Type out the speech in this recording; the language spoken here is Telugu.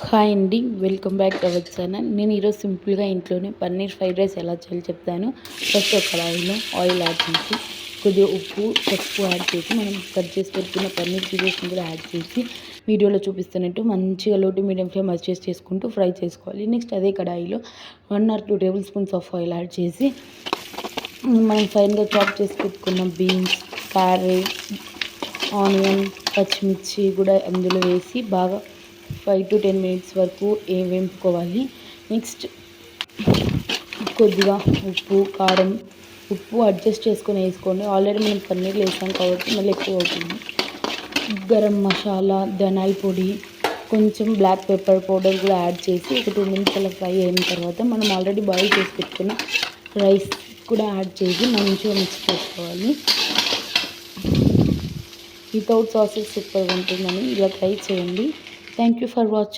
హాయ్ అండి, welcome back to our channel. నేను ఈరోజు సింపుల్గా ఇంట్లోనే పన్నీర్ ఫ్రైడ్ రైస్ ఎలా చేయాలో చెప్తాను. ఫస్ట్ ఒక కడాయిలో ఆయిల్ యాడ్ చేసి కొద్దిగా ఉప్పు పసుపు యాడ్ చేసి మనం కట్ చేసి పెట్టుకున్న పన్నీర్ పీసెస్ని కూడా యాడ్ చేసి వీడియోలో చూపిస్తున్నట్టు మంచిగా లో టు మీడియం ఫ్లేమ్ అడ్జస్ట్ చేసుకుంటూ ఫ్రై చేసుకోవాలి. నెక్స్ట్ అదే కడాయిలో 1 or 2 table spoons of oil add చేసి మనం ఫైన్గా చాప్ చేసి పెట్టుకున్న బీన్స్, క్యారెట్, ఆనియన్, పచ్చిమిర్చి కూడా అందులో వేసి బాగా 5 to 10 minutes వరకు వేపుకోవాలి. నెక్స్ట్ కొద్దిగా ఉప్పు కారం అడ్జస్ట్ చేసుకొని వేసుకోండి. ఆల్రెడీ మనం పన్నీర్లు వేసాం కాబట్టి మళ్ళీ ఎక్కువ అవుతుంది. గరం మసాలా, ధనియాల పొడి, కొంచెం బ్లాక్ పెప్పర్ పౌడర్ కూడా యాడ్ చేసి ఒక 2 minutes అలా ఫ్రై అయిన తర్వాత మనం ఆల్రెడీ బాయిల్ చేసి పెట్టుకున్న రైస్ కూడా యాడ్ చేసి మంచిగా మిక్స్ చేసుకోవాలి. వితౌట్ సాసెస్ సూపర్గా ఉంటుందని ఇలా ట్రై చేయండి. Thank you for watching.